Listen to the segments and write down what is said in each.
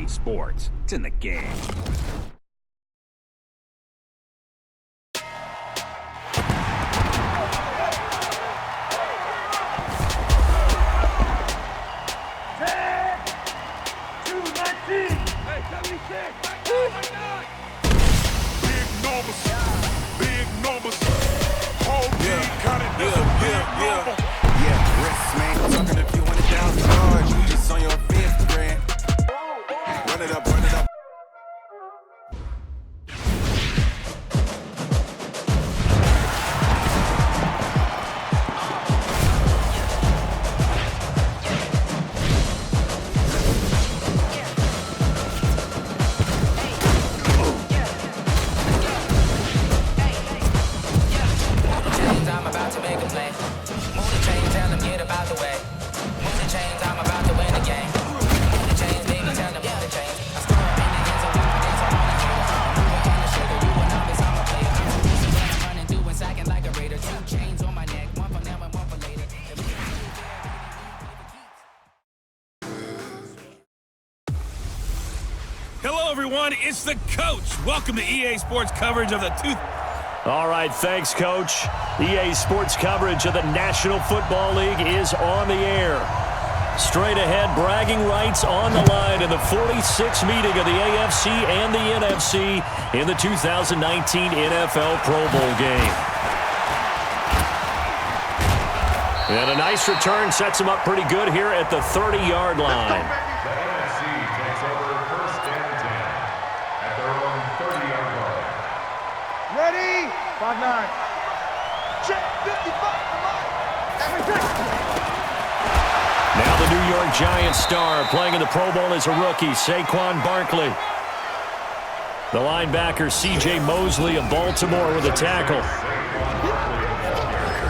EA Sports. It's in the game. Hello, everyone. It's the coach. Welcome to EA Sports coverage of the All right, thanks, Coach. EA Sports coverage of the National Football League is on the air. Straight ahead, bragging rights on the line in the 46th meeting of the AFC and the NFC in the 2019 NFL Pro Bowl game. And a nice return sets them up pretty good here at the 30-yard line. Ready? 5-9. Check 55. Now the New York Giants star playing in the Pro Bowl as a rookie, Saquon Barkley. The linebacker, C.J. Mosley of Baltimore with a tackle.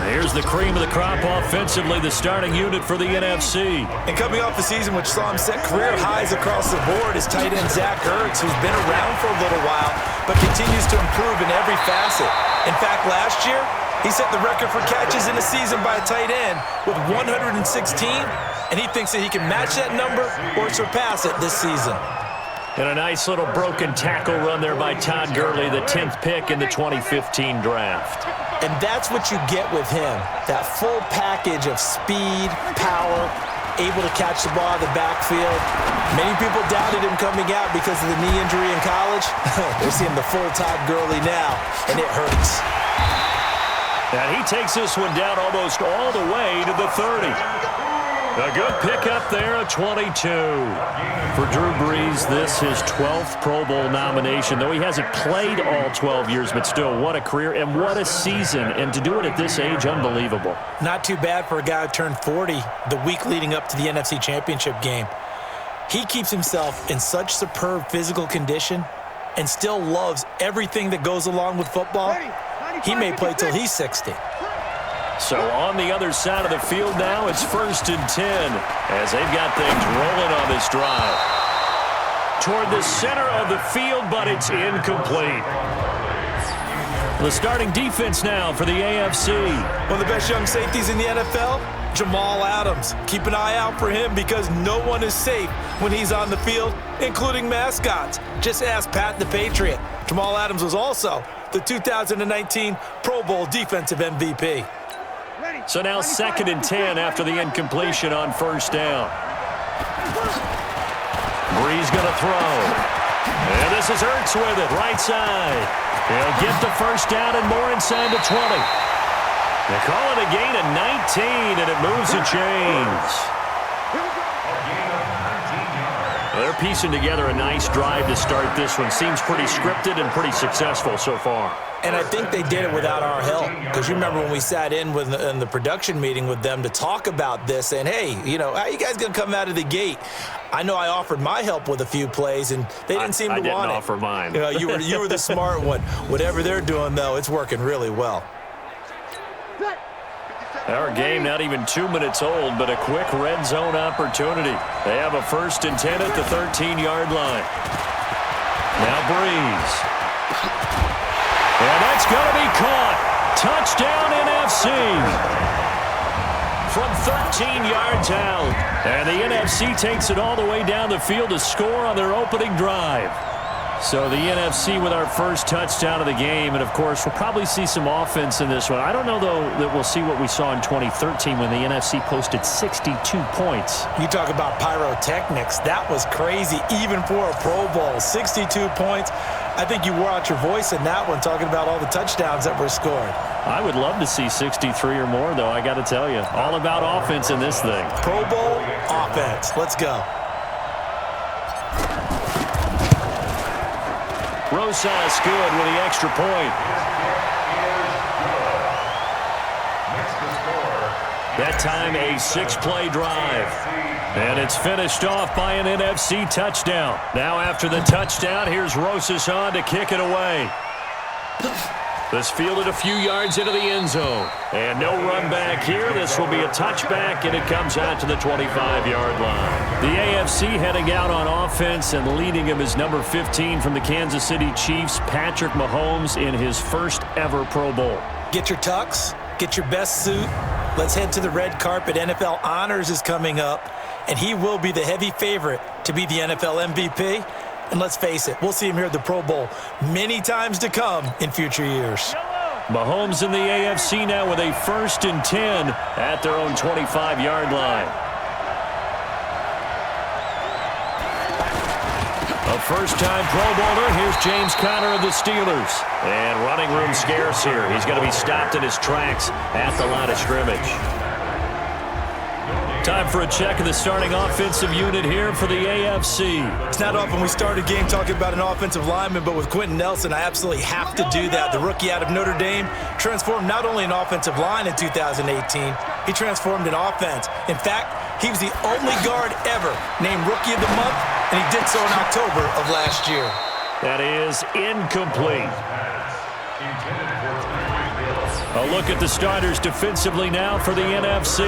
Here's the cream of the crop offensively, the starting unit for the NFC. And coming off the season which saw him set career highs across the board is tight end Zach Ertz, who's been around for a little while, but continues to improve in every facet. In fact, last year, he set the record for catches in a season by a tight end with 116, and he thinks that he can match that number or surpass it this season. And a nice little broken tackle run there by Todd Gurley, the 10th pick in the 2015 draft. And that's what you get with him, that full package of speed, power, able to catch the ball in the backfield. Many people doubted him coming out because of the knee injury in college. They're seeing the full Todd Gurley now, and it hurts. And he takes this one down almost all the way to the 30. A good pickup there, a 22. For Drew Brees, this his 12th Pro Bowl nomination, though he hasn't played all 12 years, but still, what a career and what a season. And to do it at this age, unbelievable. Not too bad for a guy who turned 40 the week leading up to the NFC Championship game. He keeps himself in such superb physical condition and still loves everything that goes along with football. He may play till he's 60. So on the other side of the field now, it's 1st and 10 as they've got things rolling on this drive. Toward the center of the field, but it's incomplete. The starting defense now for the AFC. One of the best young safeties in the NFL, Jamal Adams. Keep an eye out for him because no one is safe when he's on the field, including mascots. Just ask Pat the Patriot. Jamal Adams was also the 2019 Pro Bowl Defensive MVP. So now 2nd and 10 after the incompletion on 1st down. Brees going to throw. And this is Ertz with it, right side. He'll get the 1st down and more inside the 20. They call it a gain of 19, and it moves the chains. They're piecing together a nice drive to start this one. Seems pretty scripted and pretty successful so far. And I think they did it without our help. Because you remember when we sat in the production meeting with them to talk about this, and hey, you know, how are you guys going to come out of the gate? I know I offered my help with a few plays, and they didn't seem to want it. I didn't offer mine. You know, you were the smart one. Whatever they're doing, though, it's working really well. Our game not even 2 minutes old, but a quick red zone opportunity. They have a 1st and 10 at the 13-yard line. Now Brees. And that's going to be caught. Touchdown NFC. from 13 yards out. And the NFC takes it all the way down the field to score on their opening drive. So the NFC with our first touchdown of the game. And, of course, we'll probably see some offense in this one. I don't know, though, that we'll see what we saw in 2013 when the NFC posted 62 points. You talk about pyrotechnics. That was crazy, even for a Pro Bowl. 62 points. I think you wore out your voice in that one, talking about all the touchdowns that were scored. I would love to see 63 or more, though, I got to tell you. All about offense in this thing. Pro Bowl offense. Let's go. Rosas good with the extra point. That time a 6-play drive. And it's finished off by an NFC touchdown. Now after the touchdown, here's Rosas on to kick it away. This fielded a few yards into the end zone. And no run back here. This will be a touchback, and it comes out to the 25-yard line. The AFC heading out on offense, and leading him is number 15 from the Kansas City Chiefs, Patrick Mahomes, in his first ever Pro Bowl. Get your tux, get your best suit. Let's head to the red carpet. NFL Honors is coming up, and he will be the heavy favorite to be the NFL MVP. And let's face it, we'll see him here at the Pro Bowl many times to come in future years. Mahomes in the AFC now with a 1st and 10 at their own 25-yard line. A first-time Pro Bowler. Here's James Conner of the Steelers. And running room scarce here. He's going to be stopped in his tracks at the line of scrimmage. Time for a check of the starting offensive unit here for the AFC. It's not often we start a game talking about an offensive lineman, but with Quentin Nelson, I absolutely have to do that. The rookie out of Notre Dame transformed not only an offensive line in 2018, he transformed an offense. In fact, he was the only guard ever named Rookie of the Month, and he did so in October of last year. That is incomplete. A look at the starters defensively now for the NFC.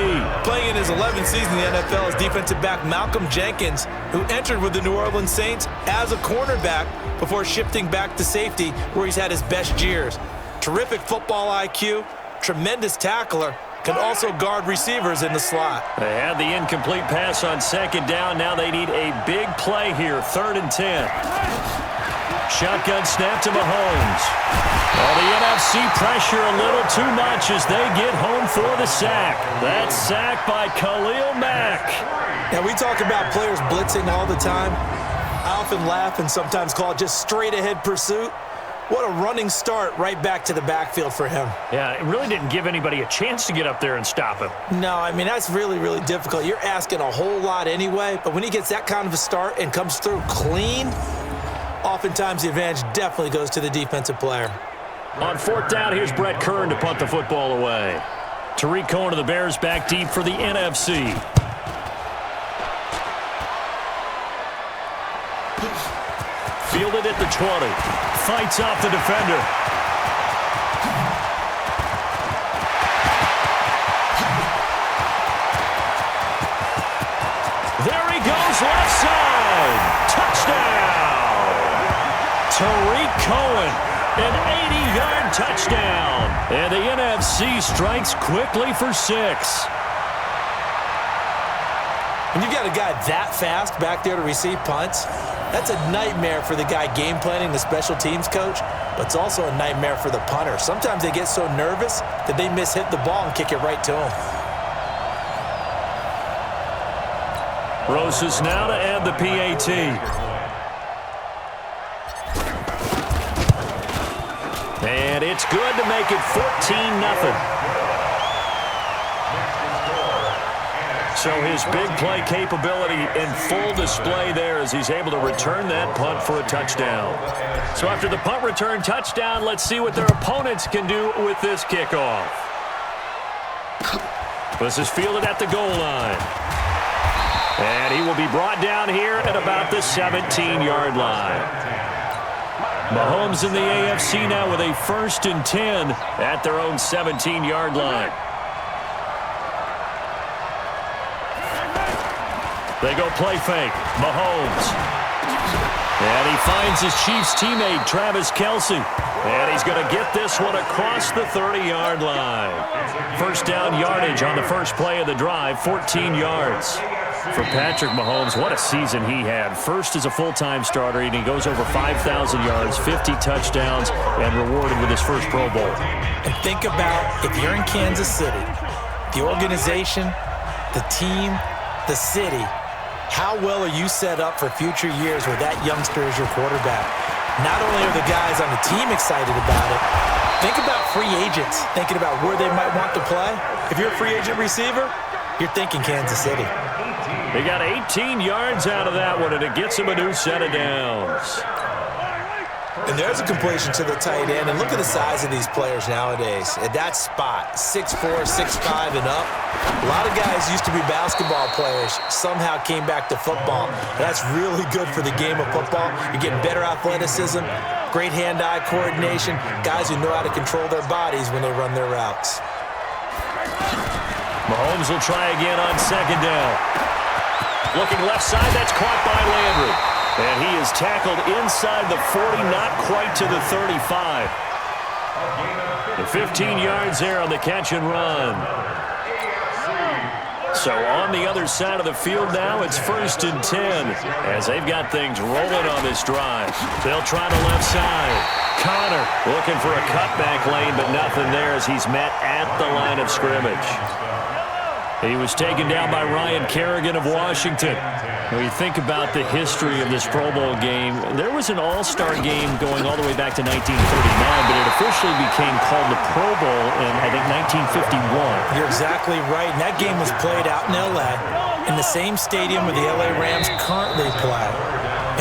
Playing in his 11th season in the NFL is defensive back Malcolm Jenkins, who entered with the New Orleans Saints as a cornerback before shifting back to safety, where he's had his best years. Terrific football IQ, tremendous tackler, can also guard receivers in the slot. They had the incomplete pass on 2nd down. Now they need a big play here, 3rd and 10. Shotgun snap to Mahomes. Well, the NFC pressure a little too much as they get home for the sack. That sack by Khalil Mack. Now, we talk about players blitzing all the time. I often laugh and sometimes call it just straight-ahead pursuit. What a running start right back to the backfield for him. Yeah, it really didn't give anybody a chance to get up there and stop him. No, I mean, that's really, really difficult. You're asking a whole lot anyway, but when he gets that kind of a start and comes through clean, oftentimes the advantage definitely goes to the defensive player. On 4th down, here's Brett Kern to punt the football away. Tariq Cohen of the Bears back deep for the NFC. Fielded at the 20. Fights off the defender. There he goes, left side. Touchdown. Tariq Cohen. An 80-yard touchdown. And the NFC strikes quickly for 6. When you've got a guy that fast back there to receive punts, that's a nightmare for the guy game planning, the special teams coach, but it's also a nightmare for the punter. Sometimes they get so nervous that they hit the ball and kick it right to him. Rosas now to add the PAT. And it's good to make it 14-0. So his big play capability in full display there as he's able to return that punt for a touchdown. So after the punt return touchdown, let's see what their opponents can do with this kickoff. This is fielded at the goal line. And he will be brought down here at about the 17-yard line. Mahomes in the AFC now with a 1st and 10 at their own 17-yard line. They go play fake. Mahomes. And he finds his Chiefs teammate, Travis Kelce. And he's going to get this one across the 30-yard line. First down yardage on the first play of the drive, 14 yards. For Patrick Mahomes, what a season he had. First as a full-time starter, and he goes over 5,000 yards, 50 touchdowns, and rewarded with his first Pro Bowl. And think about, if you're in Kansas City, the organization, the team, the city, how well are you set up for future years with that youngster as your quarterback? Not only are the guys on the team excited about it, think about free agents thinking about where they might want to play. If you're a free agent receiver, you're thinking Kansas City. They got 18 yards out of that one, and it gets him a new set of downs. And there's a completion to the tight end. And look at the size of these players nowadays. At that spot, 6'4", 6'5", and up. A lot of guys used to be basketball players, somehow came back to football. That's really good for the game of football. You're getting better athleticism, great hand-eye coordination, guys who know how to control their bodies when they run their routes. Mahomes will try again on second down. Looking left side, that's caught by Landry. And he is tackled inside the 40, not quite to the 35. The 15 yards there on the catch and run. So on the other side of the field now, it's 1st and 10 as they've got things rolling on this drive. They'll try the left side. Connor looking for a cutback lane, but nothing there as he's met at the line of scrimmage. He was taken down by Ryan Kerrigan of Washington. When you think about the history of this Pro Bowl game, there was an all-star game going all the way back to 1939, but it officially became called the Pro Bowl in, I think, 1951. You're exactly right. And that game was played out in L.A. in the same stadium where the L.A. Rams currently play.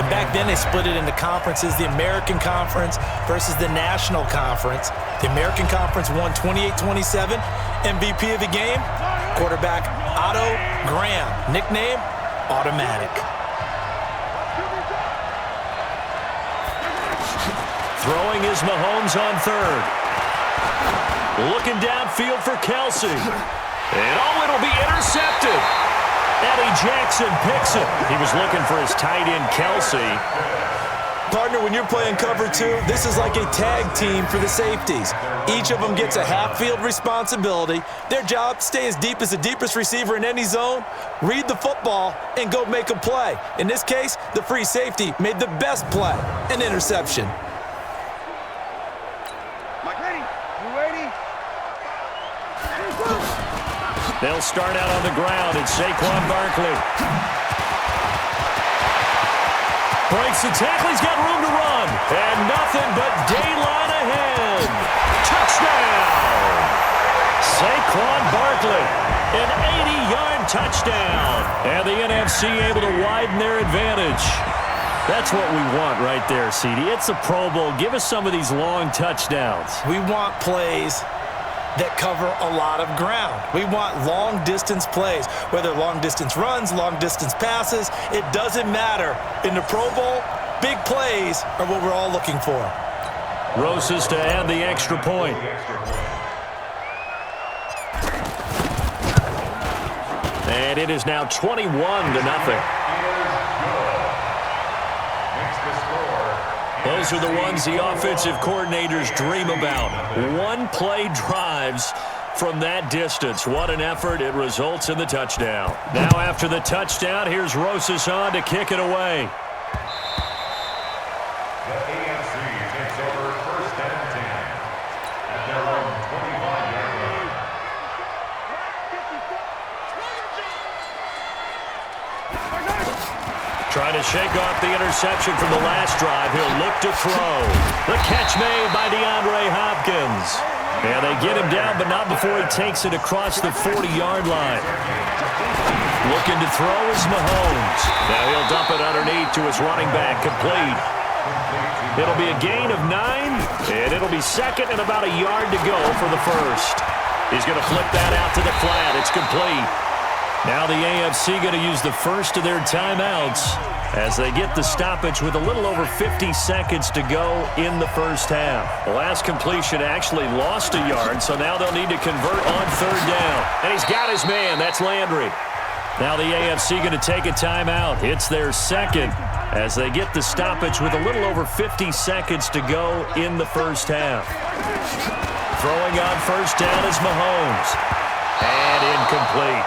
And back then they split it into conferences, the American Conference versus the National Conference. The American Conference won 28-27. MVP of the game, quarterback Otto Graham, nickname Automatic. Throwing is Mahomes on third. Looking downfield for Kelce. And it'll be intercepted. Eddie Jackson picks it. He was looking for his tight end, Kelce. Partner, when you're playing cover two, this is like a tag team for the safeties. Each of them gets a half-field responsibility. Their job, stay as deep as the deepest receiver in any zone, read the football, and go make a play. In this case, the free safety made the best play, an interception. They'll start out on the ground. It's Saquon Barkley. Breaks the tackle. He's got room to run. And nothing but daylight ahead. Touchdown! Saquon Barkley. An 80-yard touchdown. And the NFC able to widen their advantage. That's what we want right there, CD. It's a Pro Bowl. Give us some of these long touchdowns. We want plays that cover a lot of ground. We want long-distance plays, whether long-distance runs, long-distance passes. It doesn't matter. In the Pro Bowl, big plays are what we're all looking for. Rosas to add the extra point. And it is now 21-0. Those are the ones the offensive coordinators dream about. One-play drives from that distance. What an effort. It results in the touchdown. Now after the touchdown, here's Rosas on to kick it away. The AFC takes over 1st and 10 at their own 25-yard line. Trying to shake off the interception from the last drive. He'll look to throw. The catch made by DeAndre Hopkins. And they get him down, but not before he takes it across the 40-yard line. Looking to throw is Mahomes. Now he'll dump it underneath to his running back, complete. It'll be a gain of 9, and it'll be second and about a yard to go for the first. He's going to flip that out to the flat. It's complete. Now the AFC going to use the first of their timeouts as they get the stoppage with a little over 50 seconds to go in the first half. The last completion actually lost a yard, so now they'll need to convert on 3rd down. And he's got his man. That's Landry. Now the AFC going to take a timeout. It's their second as they get the stoppage with a little over 50 seconds to go in the first half. Throwing on first down is Mahomes. And incomplete.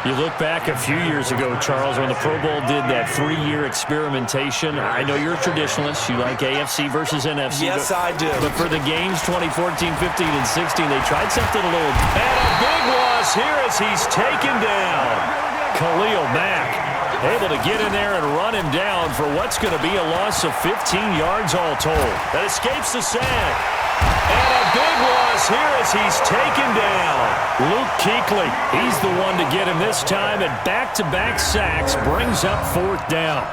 You look back a few years ago, Charles, when the Pro Bowl did that 3-year experimentation. I know you're a traditionalist. You like AFC versus NFC. Yes, I do. But for the games 2014, 15, and 16, they tried something a little... And a big loss here as he's taken down. Khalil Mack able to get in there and run him down for what's going to be a loss of 15 yards all told. That escapes the sack. And a big loss here as he's taken down. Luke Kuechly, he's the one to get him this time, and back-to-back sacks brings up fourth down.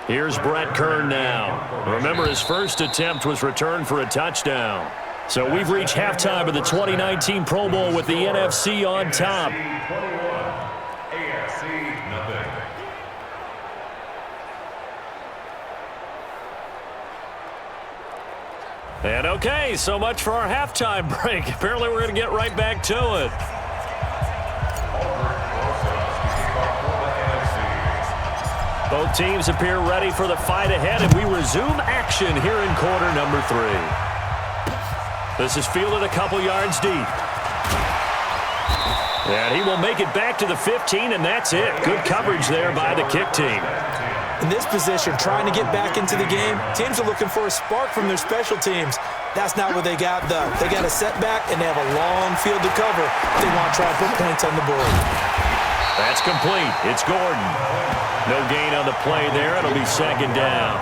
Here's Brett Kern now. Remember, his first attempt was returned for a touchdown. So we've reached halftime of the 2019 Pro Bowl with the NFC on top. AFC, nothing. And okay, so much for our halftime break. Apparently we're going to get right back to it. Both teams appear ready for the fight ahead, and we resume action here in quarter number 3. This is fielded a couple yards deep. And he will make it back to the 15, and that's it. Good coverage there by the kick team. In this position, trying to get back into the game, teams are looking for a spark from their special teams. That's not what they got, though. They got a setback, and they have a long field to cover. They want to try and put points on the board. That's complete. It's Gordon. No gain on the play there. It'll be second down.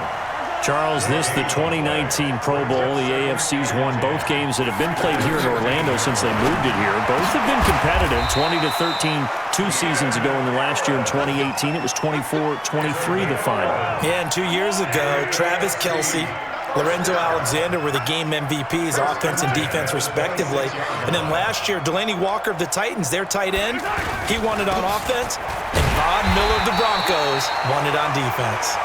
Charles, this the 2019 Pro Bowl. The AFC's won both games that have been played here in Orlando since they moved it here. Both have been competitive, 20-13 2 seasons ago, and the last year in 2018 it was 24-23 the final. Yeah, and 2 years ago, Travis Kelce, Lorenzo Alexander were the game MVPs, offense and defense respectively. And then last year, Delaney Walker of the Titans, their tight end, he won it on offense, and Von Miller of the Broncos won it on defense.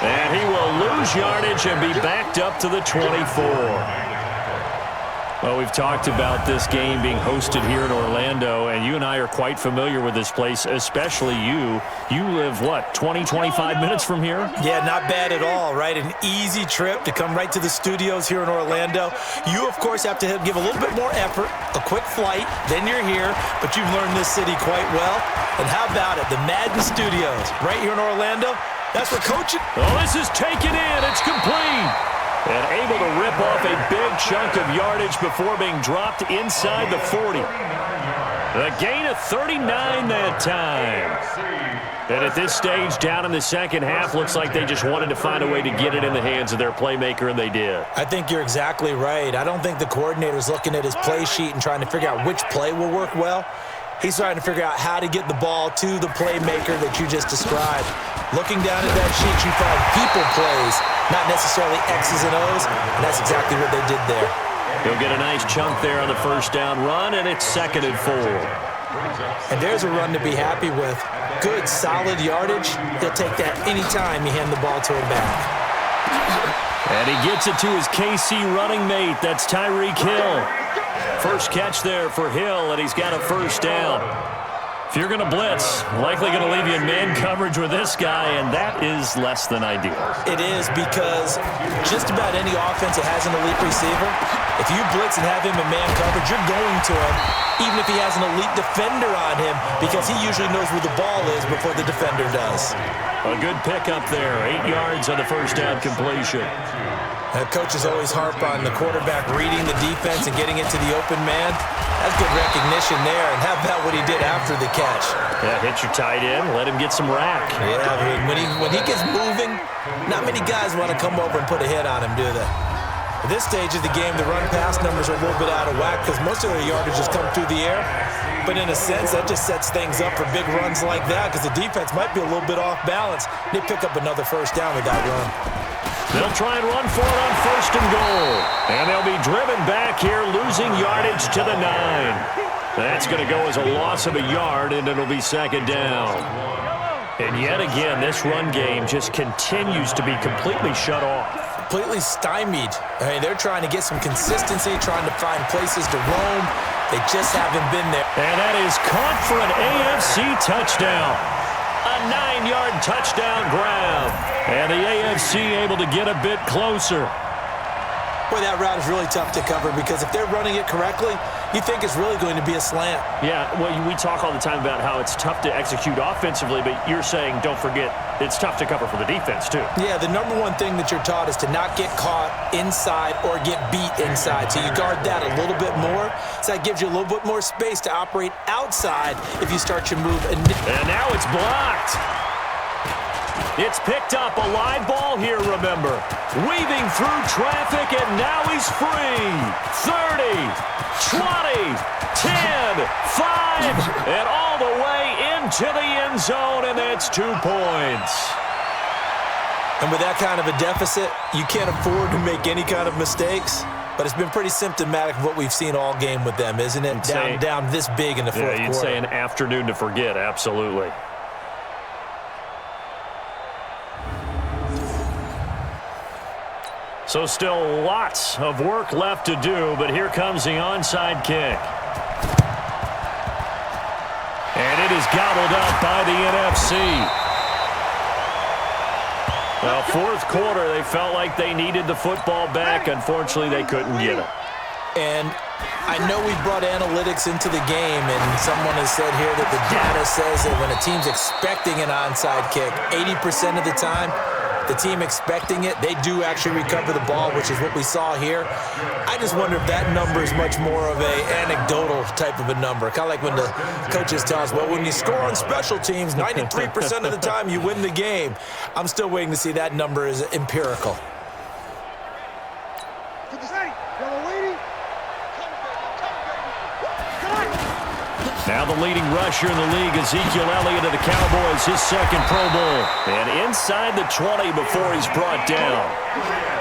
And he will lose yardage and be backed up to the 24. Well, we've talked about this game being hosted here in Orlando, and you and I are quite familiar with this place, especially you. You live, what, 20, 25 minutes from here? Yeah, not bad at all, right? An easy trip to come right to the studios here in Orlando. You, of course, have to give a little bit more effort, a quick flight, then you're here, but you've learned this city quite well. And how about it, the Madden Studios right here in Orlando? That's where coaching. Oh, this is taken in. It's complete. And able to rip off a big chunk of yardage before being dropped inside the 40. A gain of 39 that time. And at this stage, down in the second half, looks like they just wanted to find a way to get it in the hands of their playmaker, and they did. I think you're exactly right. I don't think the coordinator's looking at his play sheet and trying to figure out which play will work well. He's trying to figure out how to get the ball to the playmaker that you just described. Looking down at that sheet, you find people plays, not necessarily X's and O's, and that's exactly what they did there. He'll get a nice chunk there on the first down run, and it's 2nd and 4. And there's a run to be happy with. Good, solid yardage. He'll take that anytime you hand the ball to him back. And he gets it to his KC running mate. That's Tyreek Hill. First catch there for Hill, and he's got a first down. If you're going to blitz, likely going to leave you in man coverage with this guy, and that is less than ideal. It is, because just about any offense that has an elite receiver, if you blitz and have him in man coverage, you're going to him, even if he has an elite defender on him, because he usually knows where the ball is before the defender does. A good pickup there, 8 yards on the first down completion. Coaches always harp on the quarterback reading the defense and getting it to the open man. That's good recognition there. And how about what he did after the catch? Yeah, hit your tight end, let him get some rack. Yeah, when he gets moving, not many guys want to come over and put a hit on him, do they? At this stage of the game, the run-pass numbers are a little bit out of whack because most of their yardage has come through the air. But in a sense, that just sets things up for big runs like that because the defense might be a little bit off balance. They pick up another first down with that run. They'll try and run for it on 1st and goal. And they'll be driven back here, losing yardage to the 9. That's going to go as a loss of a yard, and it'll be 2nd down. And yet again, this run game just continues to be completely shut off. Completely stymied. I mean, they're trying to get some consistency, trying to find places to roam. They just haven't been there. And that is caught for an AFC touchdown. A 9-yard touchdown grab. And the AFC able to get a bit closer. Boy, that route is really tough to cover because if they're running it correctly, you think it's really going to be a slant. Yeah, well, we talk all the time about how it's tough to execute offensively, but you're saying, don't forget, it's tough to cover for the defense, too. Yeah, the number one thing that you're taught is to not get caught inside or get beat inside. So you guard that a little bit more. So that gives you a little bit more space to operate outside if you start your move. And now it's blocked. It's picked up, a live ball here, remember. Weaving through traffic, and now he's free. 30, 20, 10, 5, and all the way into the end zone, and that's 2 points. And with that kind of a deficit, you can't afford to make any kind of mistakes. But it's been pretty symptomatic of what we've seen all game with them, isn't it? Down this big in the fourth quarter. Yeah, you'd say an afternoon to forget, absolutely. So still lots of work left to do, but here comes the onside kick. And it is gobbled up by the NFC. Well, fourth quarter, they felt like they needed the football back. Unfortunately, they couldn't get it. And I know we brought analytics into the game, and someone has said here that the data says that when a team's expecting an onside kick, 80% of the time, the team expecting it, they do actually recover the ball, which is what we saw here. I just wonder if that number is much more of an anecdotal type of a number. Kind of like when the coaches tell us, well, when you score on special teams, 93% of the time you win the game. I'm still waiting to see that number is empirical. Now the leading rusher in the league, Ezekiel Elliott of the Cowboys, his 2nd Pro Bowl. And inside the 20 before he's brought down.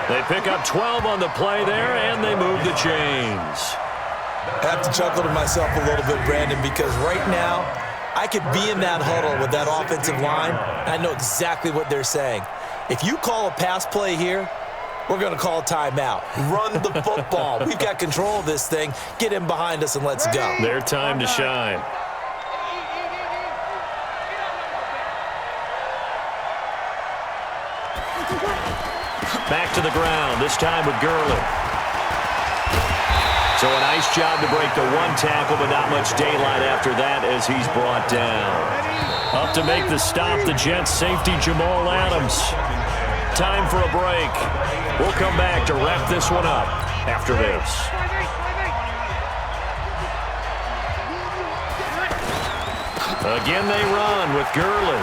They pick up 12 on the play there, and they move the chains. I have to chuckle to myself a little bit, Brandon, because right now I could be in that huddle with that offensive line, and I know exactly what they're saying. If you call a pass play here, we're going to call a timeout. Run the football. We've got control of this thing. Get in behind us and let's go. Their time to shine. Back to the ground, this time with Gurley. So a nice job to break the 1 tackle, but not much daylight after that as he's brought down. Up to make the stop, the Jets safety Jamal Adams. Time for a break. We'll come back to wrap this one up after this. Again they run with Gurley.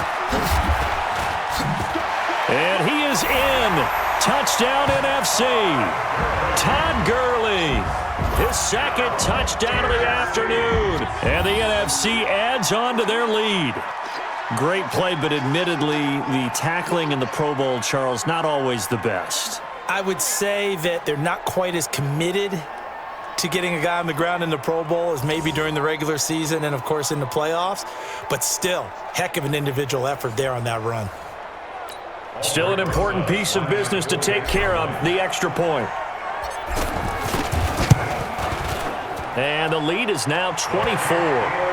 And he is in. Touchdown NFC. Todd Gurley. His 2nd touchdown of the afternoon. And the NFC adds on to their lead. Great play, but admittedly, the tackling in the Pro Bowl, Charles, not always the best. I would say that they're not quite as committed to getting a guy on the ground in the Pro Bowl as maybe during the regular season and, of course, in the playoffs. But still, heck of an individual effort there on that run. Still an important piece of business to take care of, the extra point. And the lead is now 24.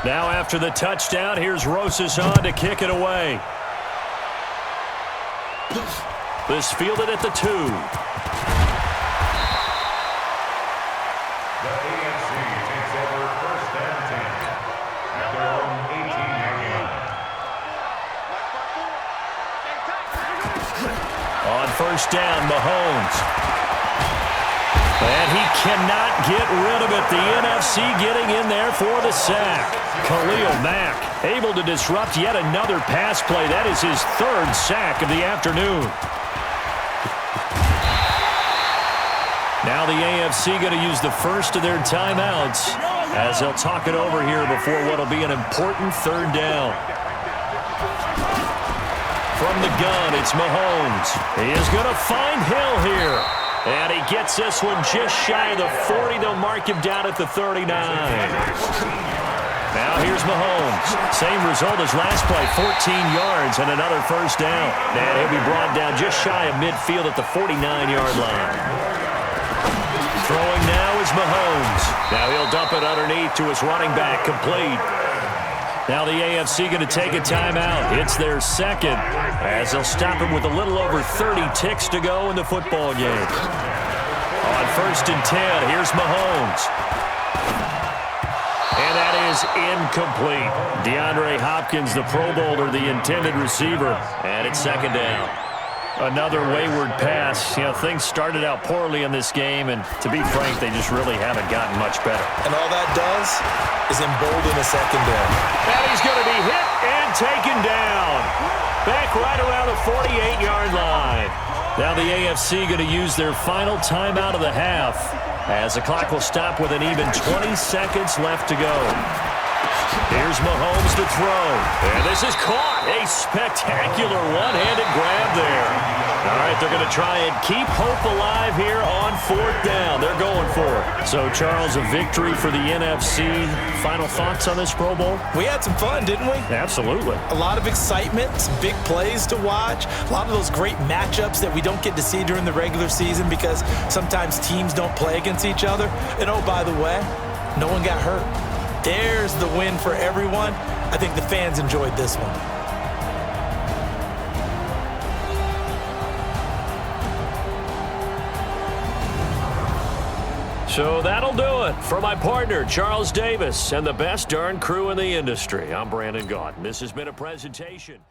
Now after the touchdown, here's Rosas on to kick it away. This fielded at the 2. The AFC takes over 1st and 10 at their own 18-yard line. On 1st down, Mahomes. And he cannot get rid of it. The NFC getting in there for the sack. Khalil Mack able to disrupt yet another pass play. That is his 3rd sack of the afternoon. Now the AFC going to use the first of their timeouts. as they'll talk it over here before what will be an important third down. From the gun, it's Mahomes. He is going to find Hill here. And he gets this one just shy of the 40. They'll mark him down at the 39. Now here's Mahomes. Same result as last play, 14 yards and another first down. And he'll be brought down just shy of midfield at the 49-yard line. Throwing now is Mahomes. Now he'll dump it underneath to his running back, complete. Now the AFC going to take a timeout. It's their second, as they'll stop him with a little over 30 ticks to go in the football game. On 1st and 10, here's Mahomes. And that is incomplete. DeAndre Hopkins, the Pro Bowler, the intended receiver. And it's second down. Another wayward pass. You know, things started out poorly in this game, and to be frank, they just really haven't gotten much better. And all that does is embolden a secondary. And he's going to be hit and taken down. Back right around the 48-yard line. Now the AFC going to use their final timeout of the half, as the clock will stop with an even 20 seconds left to go. Here's Mahomes to throw. And this is caught. A spectacular one-handed grab there. All right, they're going to try and keep hope alive here on 4th down. They're going for it. So, Charles, a victory for the NFC. Final thoughts on this Pro Bowl? We had some fun, didn't we? Absolutely. A lot of excitement, some big plays to watch, a lot of those great matchups that we don't get to see during the regular season because sometimes teams don't play against each other. And, oh, by the way, no one got hurt. There's the win for everyone. I think the fans enjoyed this one. So that'll do it for my partner, Charles Davis, and the best darn crew in the industry. I'm Brandon Gaudin. This has been a presentation